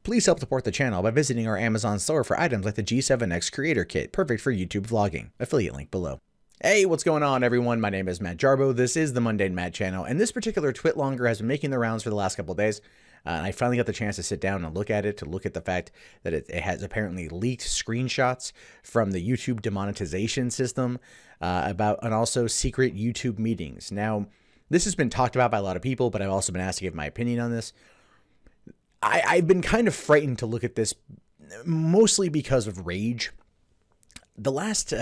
Please help support the channel by visiting our Amazon store for items like the G7X Creator Kit, perfect for YouTube vlogging. Affiliate link below. Hey, what's going on, everyone? My name is Matt Jarbo. This is the Mundane Matt channel, and this particular twit longer has been making the rounds for the last couple of days. And I finally got the chance to sit down and look at it, to look at the fact that it has apparently leaked screenshots from the YouTube demonetization system and also secret YouTube meetings. Now, this has been talked about by a lot of people, but I've also been asked to give my opinion on this. I've been kind of frightened to look at this, mostly because of rage. The last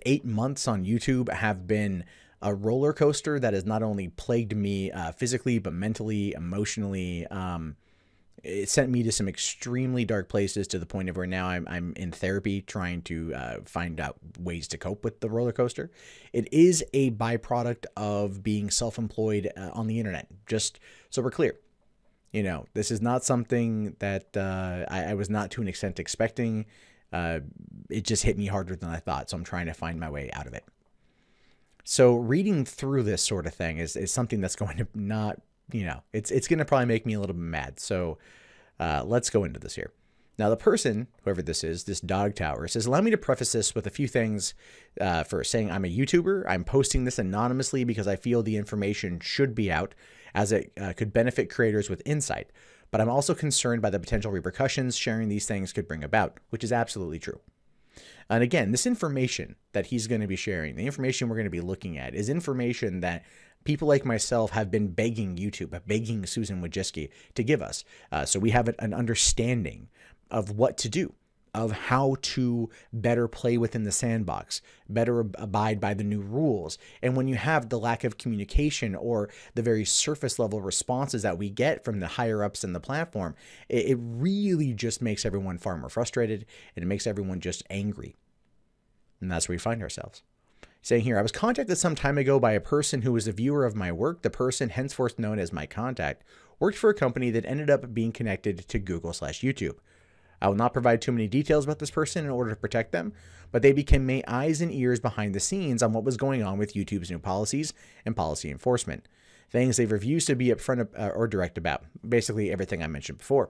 8 months on YouTube have been a roller coaster that has not only plagued me physically, but mentally, emotionally. It sent me to some extremely dark places, to the point of where now I'm in therapy trying to find out ways to cope with the roller coaster. It is a byproduct of being self-employed on the internet, just so we're clear. You know, this is not something that I was not to an extent expecting. It just hit me harder than I thought, so I'm trying to find my way out of it. So reading through this sort of thing is something that's going to not, you know, it's going to probably make me a little bit mad. So let's go into this here. Now, the person, whoever this is, this dog tower, says, allow me to preface this with a few things. First, saying I'm a YouTuber. I'm posting this anonymously because I feel the information should be out, as it could benefit creators with insight. But I'm also concerned by the potential repercussions sharing these things could bring about, which is absolutely true. And again, this information that he's going to be sharing, the information we're going to be looking at, is information that people like myself have been begging YouTube, begging Susan Wojcicki to give us. So we have an understanding of what to do, of how to better play within the sandbox, better abide by the new rules. And when you have the lack of communication or the very surface level responses that we get from the higher ups in the platform, it really just makes everyone far more frustrated, and it makes everyone just angry. And that's where we find ourselves. Saying here, I was contacted some time ago by a person who was a viewer of my work. The person, henceforth known as my contact, worked for a company that ended up being connected to Google/YouTube. I will not provide too many details about this person in order to protect them, but they became my eyes and ears behind the scenes on what was going on with YouTube's new policies and policy enforcement. Things they've refused to be upfront or direct about. Basically everything I mentioned before.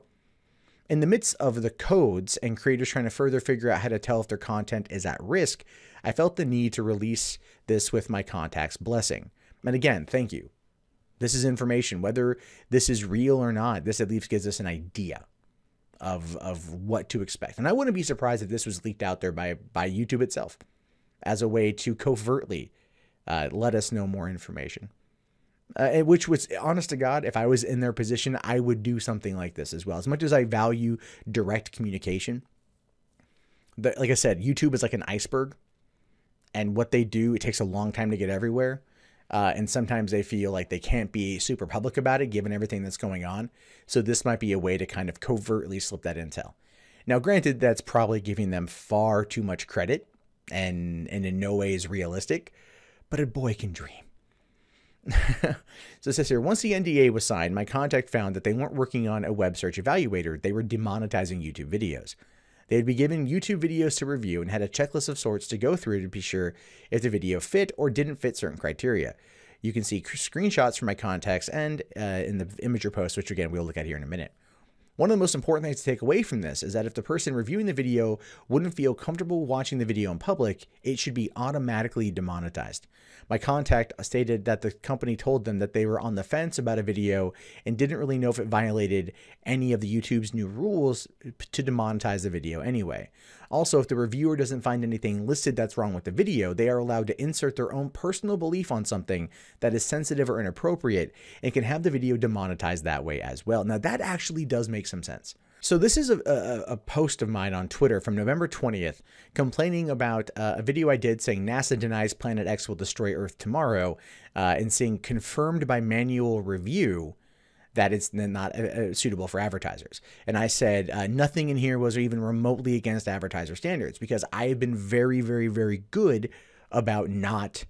In the midst of the codes and creators trying to further figure out how to tell if their content is at risk, I felt the need to release this with my contact's blessing. And again, thank you. This is information. Whether this is real or not, this at least gives us an idea of what to expect. And I wouldn't be surprised if this was leaked out there by YouTube itself as a way to covertly let us know more information. Which was, honest to God, if I was in their position, I would do something like this as well. As much as I value direct communication, like I said, YouTube is like an iceberg, and what they do, it takes a long time to get everywhere. And sometimes they feel like they can't be super public about it, given everything that's going on. So this might be a way to kind of covertly slip that intel. Now, granted, that's probably giving them far too much credit, and in no way is realistic, but a boy can dream. So it says here, once the NDA was signed, my contact found that they weren't working on a web search evaluator. They were demonetizing YouTube videos. They had been given YouTube videos to review and had a checklist of sorts to go through to be sure if the video fit or didn't fit certain criteria. You can see screenshots from my contacts and in the imager post, which again, we'll look at here in a minute. One of the most important things to take away from this is that if the person reviewing the video wouldn't feel comfortable watching the video in public, it should be automatically demonetized. My contact stated that the company told them that they were on the fence about a video and didn't really know if it violated any of the YouTube's new rules to demonetize the video anyway. Also, if the reviewer doesn't find anything listed that's wrong with the video, they are allowed to insert their own personal belief on something that is sensitive or inappropriate and can have the video demonetized that way as well. Now, that actually does make some sense. So this is a post of mine on Twitter from November 20th complaining about a video I did saying NASA denies Planet X will destroy Earth tomorrow, and saying confirmed by manual review that it's not suitable for advertisers. And I said nothing in here was even remotely against advertiser standards, because I have been very, very, very good about not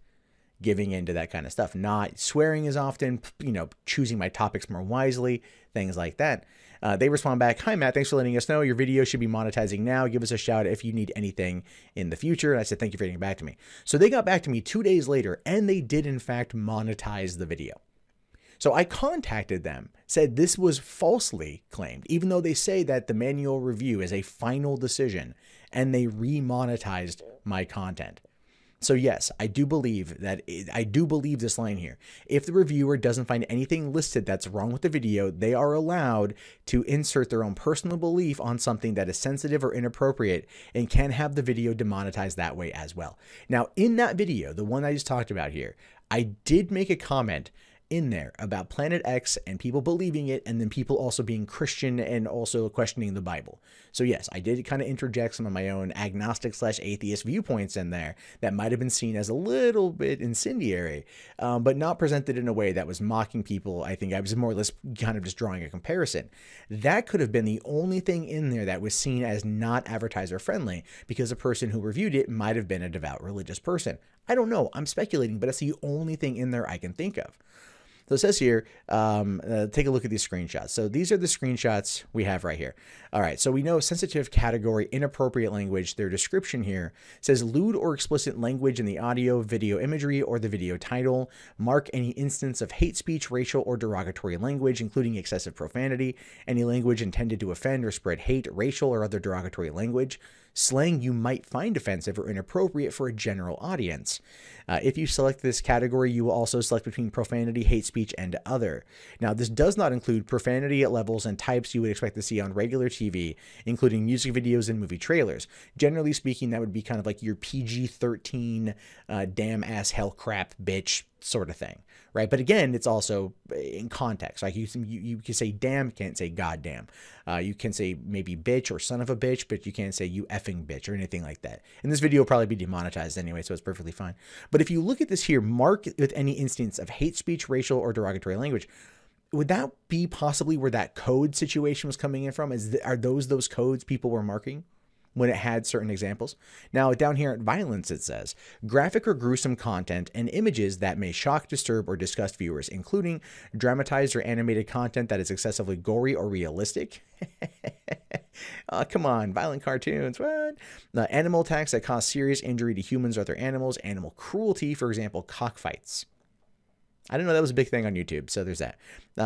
giving into that kind of stuff, not swearing as often, you know, choosing my topics more wisely, things like that. They respond back, hi Matt, thanks for letting us know. Your video should be monetizing now. Give us a shout if you need anything in the future. And I said, thank you for getting back to me. So they got back to me 2 days later, and they did in fact monetize the video. So I contacted them, said this was falsely claimed, even though they say that the manual review is a final decision, and they remonetized my content. So yes, I do believe this line here. If the reviewer doesn't find anything listed that's wrong with the video, they are allowed to insert their own personal belief on something that is sensitive or inappropriate and can have the video demonetized that way as well. Now, in that video, the one I just talked about here, I did make a comment in there about Planet X and people believing it, and then people also being Christian and also questioning the Bible. So yes, I did kind of interject some of my own agnostic / atheist viewpoints in there that might have been seen as a little bit incendiary, but not presented in a way that was mocking people. I think I was more or less kind of just drawing a comparison. That could have been the only thing in there that was seen as not advertiser friendly, because the person who reviewed it might have been a devout religious person. I don't know, I'm speculating, but that's the only thing in there I can think of. So it says here, take a look at these screenshots. So these are the screenshots we have right here. All right, so we know sensitive category, inappropriate language. Their description here says lewd or explicit language in the audio, video imagery, or the video title. Mark any instance of hate speech, racial or derogatory language, including excessive profanity, any language intended to offend or spread hate, racial or other derogatory language, slang you might find offensive or inappropriate for a general audience. If you select this category, you will also select between profanity, hate speech, and other. Now, this does not include profanity at levels and types you would expect to see on regular TV, including music videos and movie trailers. Generally speaking, that would be kind of like your PG-13 damn ass hell crap bitch sort of thing, right? But again, it's also in context. Like you can say damn, you can't say goddamn. You can say maybe bitch or son of a bitch, but you can't say you effing bitch or anything like that. And this video will probably be demonetized anyway, so it's perfectly fine. But if you look at this here, mark with any instance of hate speech, racial, or derogatory language, would that be possibly where that code situation was coming in from? Are those codes people were marking when it had certain examples? Now, down here at violence, it says graphic or gruesome content and images that may shock, disturb, or disgust viewers, including dramatized or animated content that is excessively gory or realistic. Oh, come on, violent cartoons, what? Animal attacks that cause serious injury to humans or other animals, animal cruelty, for example, cockfights. I didn't know that was a big thing on YouTube, so there's that.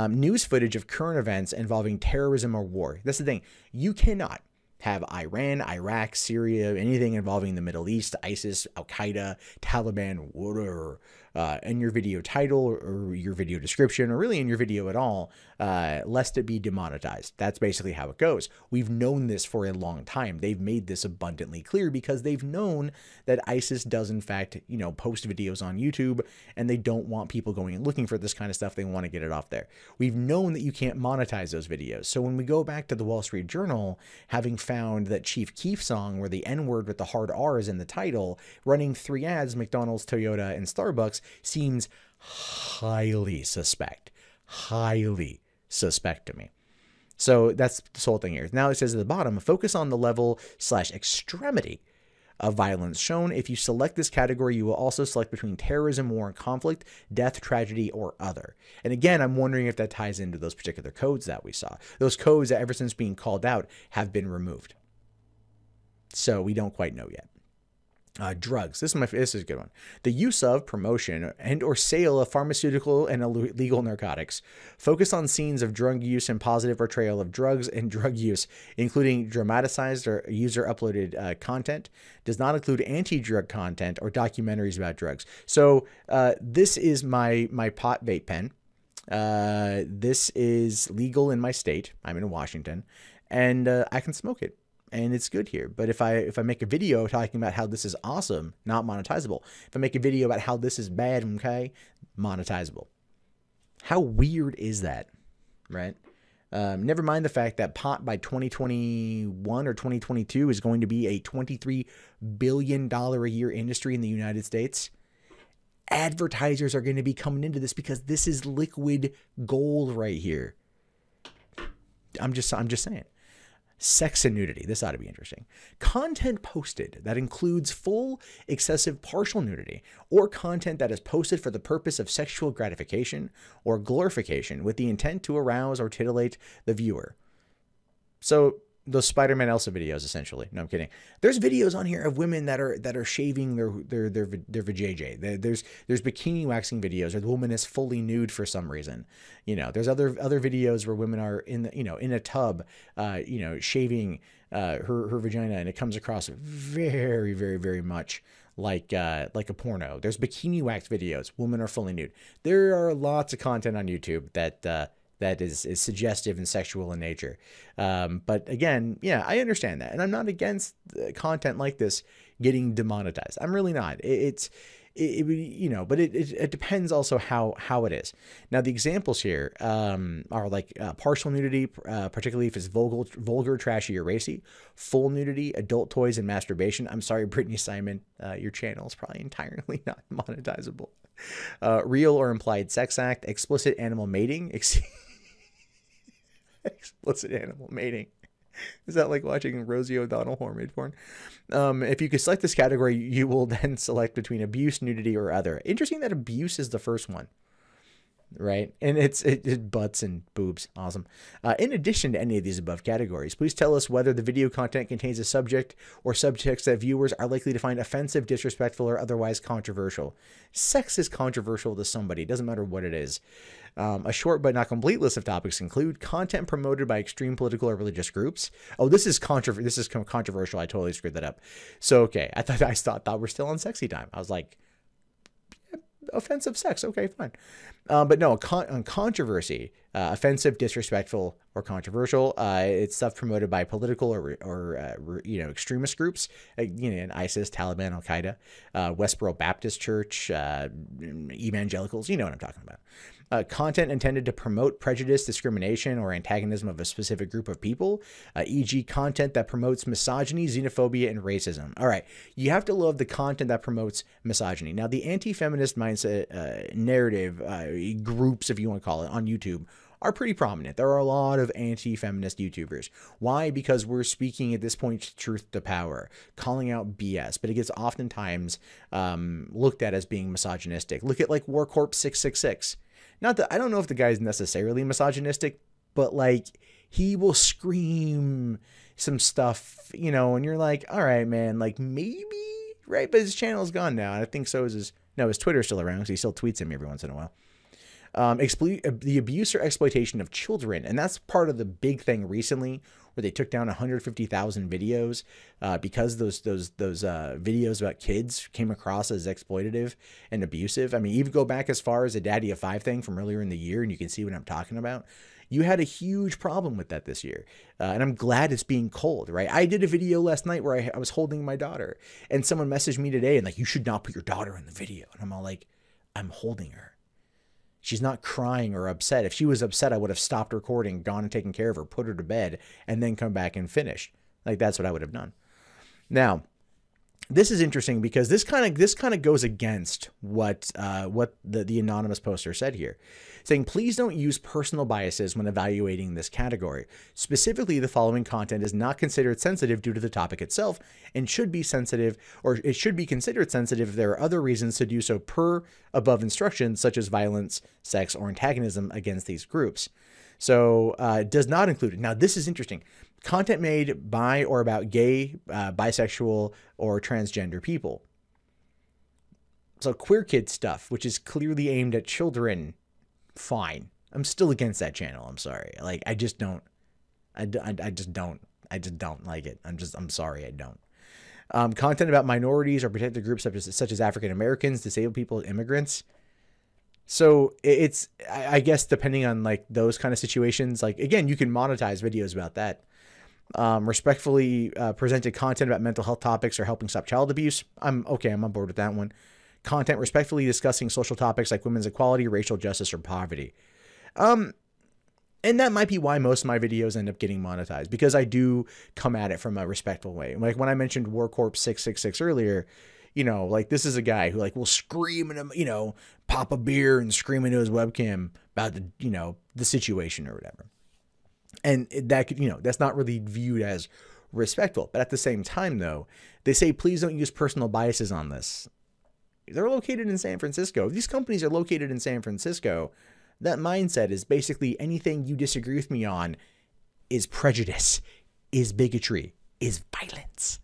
News footage of current events involving terrorism or war. That's the thing. You cannot have Iran, Iraq, Syria, anything involving the Middle East, ISIS, Al-Qaeda, Taliban, whatever, in your video title or your video description, or really in your video at all, lest it be demonetized. That's basically how it goes. We've known this for a long time. They've made this abundantly clear because they've known that ISIS does in fact, post videos on YouTube, and they don't want people going and looking for this kind of stuff. They want to get it off there. We've known that you can't monetize those videos. So when we go back to the Wall Street Journal, having found that Chief Keef song where the N-word with the hard R is in the title, running 3 ads, McDonald's, Toyota, and Starbucks, seems highly suspect. Highly suspect to me. So that's the whole thing here. Now it says at the bottom, focus on the level / extremity of violence shown. If you select this category, you will also select between terrorism, war and conflict, death, tragedy, or other. And again, I'm wondering if that ties into those particular codes that we saw. Those codes that ever since being called out have been removed. So we don't quite know yet. Drugs. This is a good one. The use of, promotion, and or sale of pharmaceutical and illegal narcotics. Focus on scenes of drug use and positive portrayal of drugs and drug use, including dramatized or user-uploaded content. Does not include anti-drug content or documentaries about drugs. So this is my pot vape pen. This is legal in my state. I'm in Washington, and I can smoke it. And it's good here. But if I make a video talking about how this is awesome, not monetizable. If I make a video about how this is bad, okay, monetizable. How weird is that, right? Never mind the fact that pot by 2021 or 2022 is going to be a $23 billion a year industry in the United States. Advertisers are going to be coming into this because this is liquid gold right here. I'm just saying. Sex and nudity. This ought to be interesting. Content posted that includes full, excessive, partial nudity, or content that is posted for the purpose of sexual gratification or glorification with the intent to arouse or titillate the viewer. So those Spider-Man Elsa videos, essentially. No, I'm kidding. There's videos on here of women that are shaving their vajayjay. There's bikini waxing videos where the woman is fully nude for some reason. You know, there's other videos where women are in the, in a tub, shaving her vagina, and it comes across very, very, very much like a porno. There's bikini wax videos. Women are fully nude. There are lots of content on YouTube that is suggestive and sexual in nature. But again, yeah, I understand that. And I'm not against content like this getting demonetized. I'm really not. But it depends also how it is. Now, the examples here are like partial nudity, particularly if it's vulgar, trashy, or racy, full nudity, adult toys, and masturbation. I'm sorry, Brittany Simon, your channel is probably entirely not monetizable. Real or implied sex act, explicit animal mating, explicit animal mating. Is that like watching Rosie O'Donnell hormone porn? If you could select this category, you will then select between abuse, nudity, or other. Interesting that abuse is the first one, right? And it's butts and boobs. Awesome. In addition to any of these above categories, please tell us whether the video content contains a subject or subjects that viewers are likely to find offensive, disrespectful, or otherwise controversial. Sex is controversial to somebody. It doesn't matter what it is. A short but not complete list of topics include content promoted by extreme political or religious groups. Oh, this is controversial. I totally screwed that up. So, okay. I thought we're still on sexy time. I was like, offensive sex. Okay, fine. But no, on controversy, offensive, disrespectful, or controversial. It's stuff promoted by political or extremist groups. ISIS, Taliban, Al Qaeda, Westboro Baptist Church, evangelicals. You know what I'm talking about. Content intended to promote prejudice, discrimination, or antagonism of a specific group of people, e.g. content that promotes misogyny, xenophobia, and racism. All right, you have to love the content that promotes misogyny. Now, the anti-feminist mindset narrative groups, if you want to call it, on YouTube are pretty prominent. There are a lot of anti-feminist YouTubers. Why? Because we're speaking at this point truth to power, calling out BS, but it gets oftentimes looked at as being misogynistic. Look at like Warcorp 666. Not that I don't know if the guy's necessarily misogynistic, but like he will scream some stuff, and you're like, all right, man, like maybe, right? But his channel's gone now. And I think so is his Twitter's still around because he still tweets at me every once in a while. The abuse or exploitation of children. And that's part of the big thing recently where they took down 150,000 videos because those videos about kids came across as exploitative and abusive. I mean, even go back as far as the Daddy of Five thing from earlier in the year, and you can see what I'm talking about. You had a huge problem with that this year, and I'm glad it's being culled, right? I did a video last night where I was holding my daughter, and someone messaged me today and like, you should not put your daughter in the video. And I'm all like, I'm holding her. She's not crying or upset. If she was upset, I would have stopped recording, gone and taken care of her, put her to bed, and then come back and finish. Like, that's what I would have done. Now, this is interesting because this kind of goes against what the anonymous poster said here, saying, please don't use personal biases when evaluating this category. Specifically, the following content is not considered sensitive due to the topic itself and should be sensitive, or it should be considered sensitive if there are other reasons to do so per above instructions, such as violence, sex, or antagonism against these groups. So it does not include it. Now, this is interesting. Content made by or about gay, bisexual, or transgender people. So queer kid stuff, which is clearly aimed at children, fine. I'm still against that channel. I'm sorry. Like, I just don't like it. I'm sorry. I don't. Content about minorities or protected groups such as African Americans, disabled people, immigrants. So it's, I guess, depending on like those kind of situations, like, again, you can monetize videos about that. Respectfully presented content about mental health topics or helping stop child abuse. I'm on board with that one. Content respectfully discussing social topics like women's equality, racial justice, or poverty. And that might be why most of my videos end up getting monetized, because I do come at it from a respectful way. Like when I mentioned Warcorp 666 earlier, like this is a guy who like will scream and, pop a beer and scream into his webcam about the situation or whatever. And that could, that's not really viewed as respectful. But at the same time, though, they say, please don't use personal biases on this. They're located in San Francisco. These companies are located in San Francisco. That mindset is basically anything you disagree with me on is prejudice. is bigotry, is violence.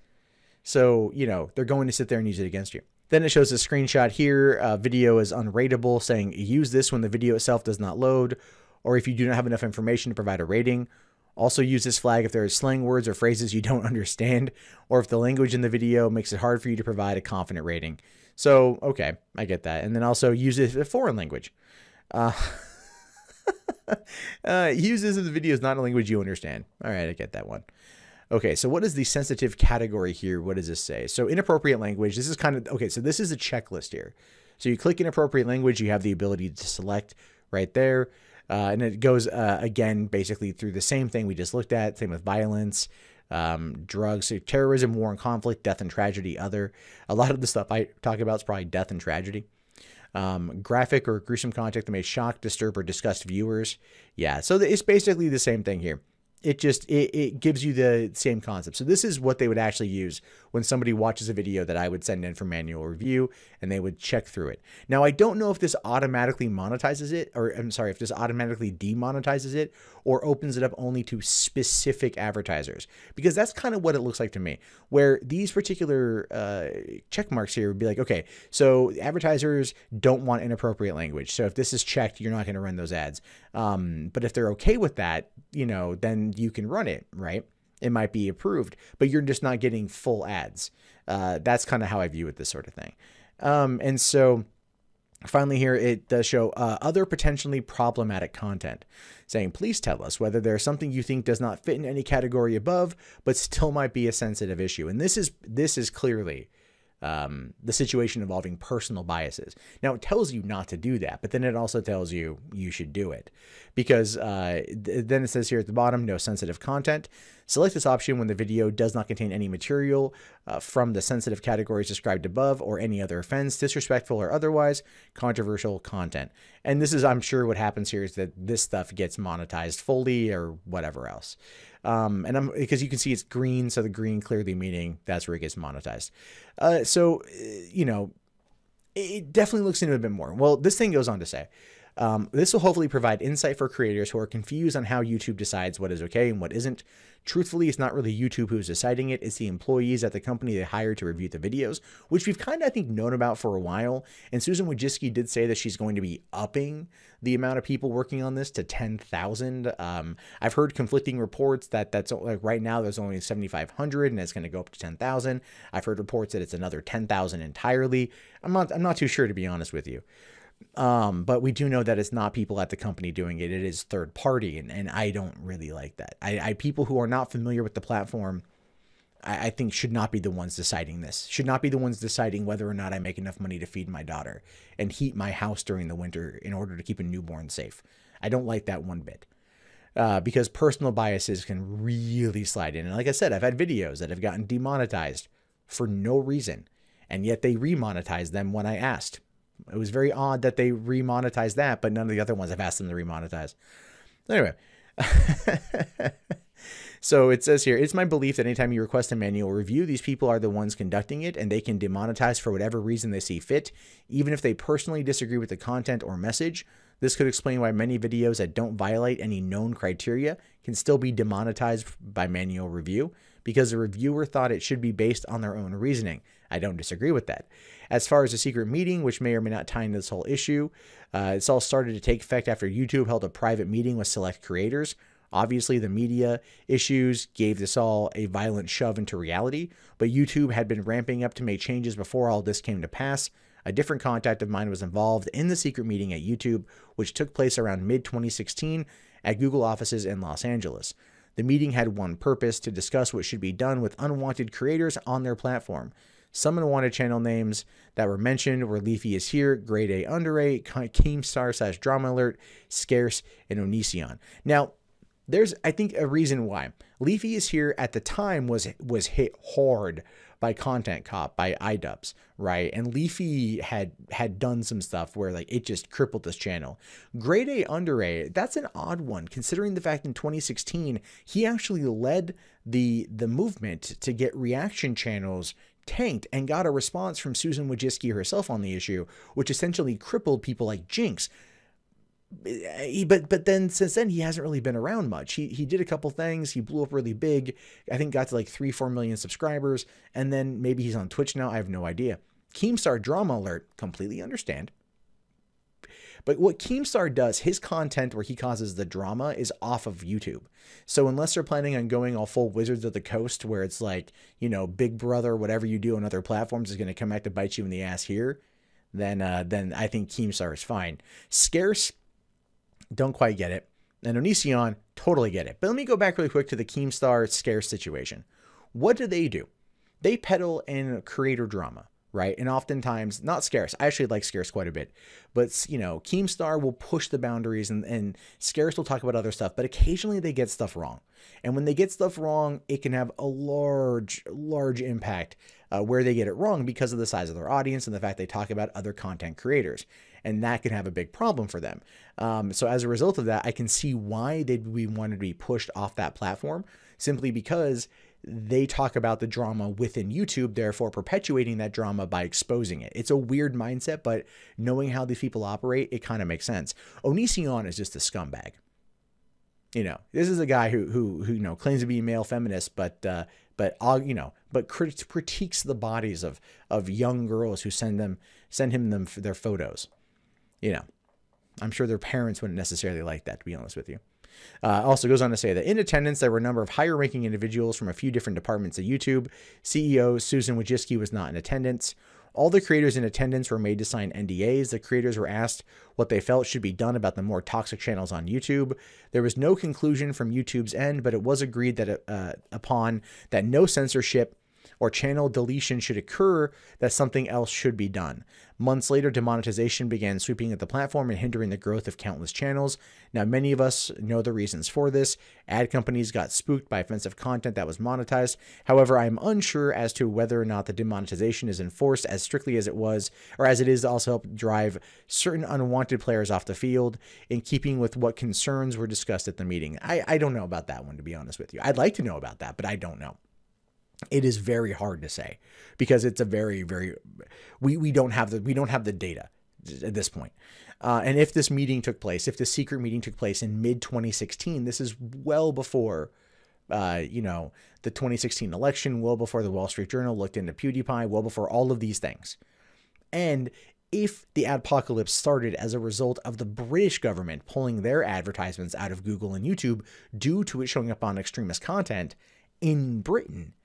So, you know, they're going to sit there and use it against you. Then it shows a screenshot here. Video is unrateable, saying use this when the video itself does not load, or if you do not have enough information to provide a rating. Also use this flag if there are slang words or phrases you don't understand, or if the language in the video makes it hard for you to provide a confident rating. So, okay, I get that. And then also use it in a foreign language. Use this if the video is not a language you understand. All right, I get that one. Okay, so what is the sensitive category here? What does this say? So inappropriate language, this is kind of, okay, so this is a checklist here. So you click inappropriate language, you have the ability to select right there. And it goes, again, basically through the same thing we just looked at, same with violence, drugs, so terrorism, war and conflict, death and tragedy, other. A lot of the stuff I talk about is probably death and tragedy. Graphic or gruesome content that may shock, disturb, or disgust viewers. Yeah, so it's basically the same thing here. It just, it gives you the same concept. So this is what they would actually use when somebody watches a video that I would send in for manual review, and they would check through it. Now, I don't know if this automatically monetizes it, or I'm sorry, if this automatically demonetizes it or opens it up only to specific advertisers, because that's kind of what it looks like to me, where these particular check marks here would be like, okay, so advertisers don't want inappropriate language. So if this is checked, you're not going to run those ads. But if they're okay with that, you know, then you can run it, right? It might be approved, but you're just not getting full ads. That's kind of how I view it, this sort of thing. And so finally here, it does show other potentially problematic content, saying, please tell us whether there's something you think does not fit in any category above, but still might be a sensitive issue. And this is clearly the situation involving personal biases. Now, it tells you not to do that, but then it also tells you you should do it, because then it says here at the bottom, no sensitive content. Select this option when the video does not contain any material from the sensitive categories described above, or any other offense, disrespectful or otherwise controversial content. And this is, I'm sure what happens here is that this stuff gets monetized fully or whatever else. And because you can see it's green, so the green clearly meaning that's where it gets monetized. So, you know, it definitely looks into it a bit more. Well, this thing goes on to say, this will hopefully provide insight for creators who are confused on how YouTube decides what is okay and what isn't. Truthfully, it's not really YouTube who's deciding it. It's the employees at the company they hired to review the videos, which we've kind of, I think, known about for a while. And Susan Wojcicki did say that she's going to be upping the amount of people working on this to 10,000. I've heard conflicting reports that that's like right now there's only 7,500 and it's going to go up to 10,000. I've heard reports that it's another 10,000 entirely. I'm not too sure, to be honest with you. But we do know that it's not people at the company doing it. It is third party. And I don't really like that. People who are not familiar with the platform, I think should not be the ones deciding this, should not be the ones deciding whether or not I make enough money to feed my daughter and heat my house during the winter in order to keep a newborn safe. I don't like that one bit. Because personal biases can really slide in. And like I said, I've had videos that have gotten demonetized for no reason, and yet they remonetized them when I asked. It was very odd that they remonetized that, but none of the other ones I've asked them to remonetize. Anyway, so it says here, it's my belief that anytime you request a manual review, these people are the ones conducting it, and they can demonetize for whatever reason they see fit, even if they personally disagree with the content or message. This could explain why many videos that don't violate any known criteria can still be demonetized by manual review, because the reviewer thought it should be based on their own reasoning. I don't disagree with that. As far as a secret meeting, which may or may not tie into this whole issue, it's all started to take effect after YouTube held a private meeting with select creators. Obviously, the media issues gave this all a violent shove into reality, but YouTube had been ramping up to make changes before all this came to pass. A different contact of mine was involved in the secret meeting at YouTube, which took place around mid-2016 at Google offices in Los Angeles. The meeting had one purpose: to discuss what should be done with unwanted creators on their platform. Some unwanted channel names that were mentioned were Leafy is Here, Grade A Under A, Keemstar / Drama Alert, Scarce, and Onision. Now, there's, I think, a reason why. Leafy is Here at the time was hit hard by Content Cop, by iDubbbz, right? And Leafy had done some stuff where like it just crippled this channel. Grade A Under A, that's an odd one, considering the fact in 2016 he actually led the movement to get reaction channels tanked and got a response from Susan Wojcicki herself on the issue, which essentially crippled people like Jinx. But then since then he hasn't really been around much. He did a couple things. He blew up really big. I think got to like 3-4 million subscribers, and then maybe he's on Twitch now. I have no idea. Keemstar drama alert. Completely understand. But what Keemstar does, his content where he causes the drama is off of YouTube. So unless they're planning on going all full Wizards of the Coast, where it's like, you know, Big Brother, whatever you do on other platforms is going to come back to bite you in the ass here, then I think Keemstar is fine. Scarce, don't quite get it. And Onision, totally get it. But let me go back really quick to the Keemstar Scarce situation. What do? They peddle in creator drama, right? And oftentimes, not Scarce. I actually like Scarce quite a bit. But, you know, Keemstar will push the boundaries, and Scarce will talk about other stuff. But occasionally they get stuff wrong. And when they get stuff wrong, it can have a large impact where they get it wrong because of the size of their audience and the fact they talk about other content creators. And that can have a big problem for them. So as a result of that, I can see why they'd be wanted to be pushed off that platform, simply because they talk about the drama within YouTube, therefore perpetuating that drama by exposing it. It's a weird mindset, but knowing how these people operate, it kind of makes sense. Onision is just a scumbag. You know, this is a guy who you know, claims to be a male feminist, but critiques the bodies of young girls who send him their photos. You know, I'm sure their parents wouldn't necessarily like that, to be honest with you. Also goes on to say that in attendance, there were a number of higher-ranking individuals from a few different departments at YouTube. CEO Susan Wojcicki was not in attendance. All the creators in attendance were made to sign NDAs. The creators were asked what they felt should be done about the more toxic channels on YouTube. There was no conclusion from YouTube's end, but it was agreed that upon that no censorship or channel deletion should occur, that something else should be done. Months later, demonetization began sweeping at the platform and hindering the growth of countless channels. Now, many of us know the reasons for this. Ad companies got spooked by offensive content that was monetized. However, I am unsure as to whether or not the demonetization is enforced as strictly as it was, or as it is to also help drive certain unwanted players off the field, in keeping with what concerns were discussed at the meeting. I don't know about that one, to be honest with you. I'd like to know about that, but I don't know. It is very hard to say because it's a very, we don't have the data at this point. And if this meeting took place, if the secret meeting took place in mid 2016, this is well before, you know, the 2016 election, well before the Wall Street Journal looked into PewDiePie, well before all of these things. And if the adpocalypse started as a result of the British government pulling their advertisements out of Google and YouTube due to it showing up on extremist content in Britain,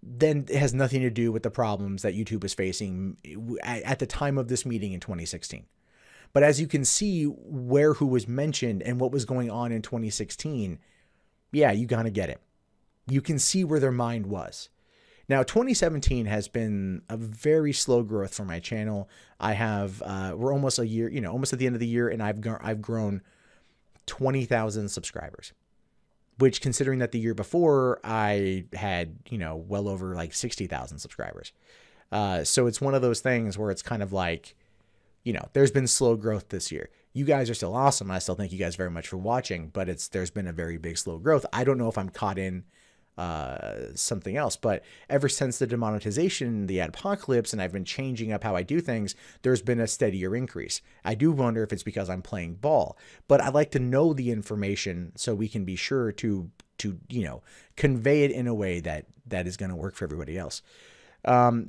then it has nothing to do with the problems that YouTube was facing at the time of this meeting in 2016. But as you can see who was mentioned and what was going on in 2016, yeah, you gotta get it. You can see where their mind was. Now, 2017 has been a very slow growth for my channel. I have, we're almost a year, you know, almost at the end of the year, and I've grown 20,000 subscribers. Which, considering that the year before I had, you know, well over like 60,000 subscribers. So it's one of those things where it's kind of like, you know, there's been slow growth this year. You guys are still awesome. I still thank you guys very much for watching, but there's been a very big slow growth. I don't know if I'm caught in something else, but ever since the demonetization, the adpocalypse, and I've been changing up how I do things, there's been a steadier increase. I do wonder if it's because I'm playing ball, but I'd like to know the information so we can be sure to you know, convey it in a way that is going to work for everybody else.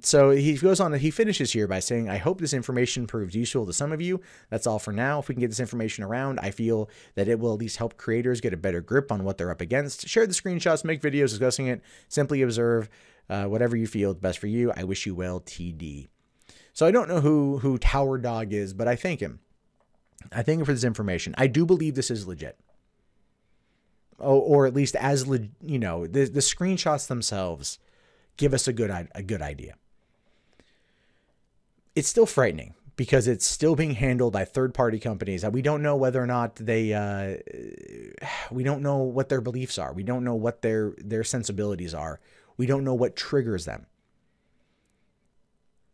So he goes on, he finishes here by saying, I hope this information proves useful to some of you. That's all for now. If we can get this information around, I feel that it will at least help creators get a better grip on what they're up against. Share the screenshots, make videos discussing it, simply observe, whatever you feel is best for you. I wish you well, TD. So I don't know who Tower Dog is, but I thank him. I thank him for this information. I do believe this is legit. Or at least as, you know, the screenshots themselves give us a good idea. It's still frightening because it's still being handled by third-party companies that we don't know whether or not they, we don't know what their beliefs are. We don't know what their sensibilities are. We don't know what triggers them.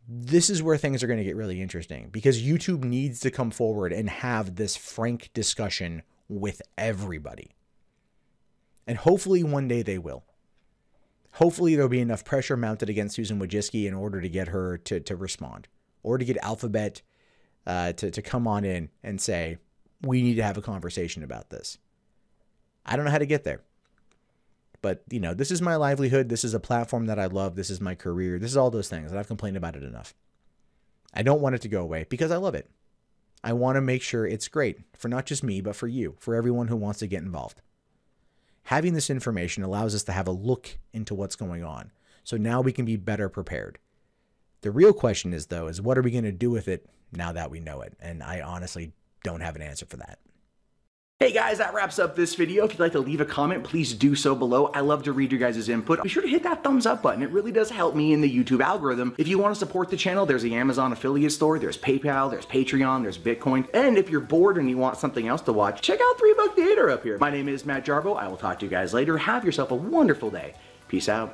This is where things are going to get really interesting because YouTube needs to come forward and have this frank discussion with everybody. And hopefully one day they will. Hopefully there'll be enough pressure mounted against Susan Wojcicki in order to get her to respond, or to get Alphabet to come on in and say, we need to have a conversation about this. I don't know how to get there. But, you know, this is my livelihood. This is a platform that I love. This is my career. This is all those things. And I've complained about it enough. I don't want it to go away because I love it. I want to make sure it's great for not just me, but for you, for everyone who wants to get involved. Having this information allows us to have a look into what's going on. So now we can be better prepared. The real question is, though, is what are we going to do with it now that we know it? And I honestly don't have an answer for that. Hey guys, that wraps up this video. If you'd like to leave a comment, please do so below. I love to read your guys' input. Be sure to hit that thumbs up button. It really does help me in the YouTube algorithm. If you want to support the channel, there's the Amazon affiliate store, there's PayPal, there's Patreon, there's Bitcoin. And if you're bored and you want something else to watch, check out 3 Buck Theater up here. My name is Matt Jarbo. I will talk to you guys later. Have yourself a wonderful day. Peace out.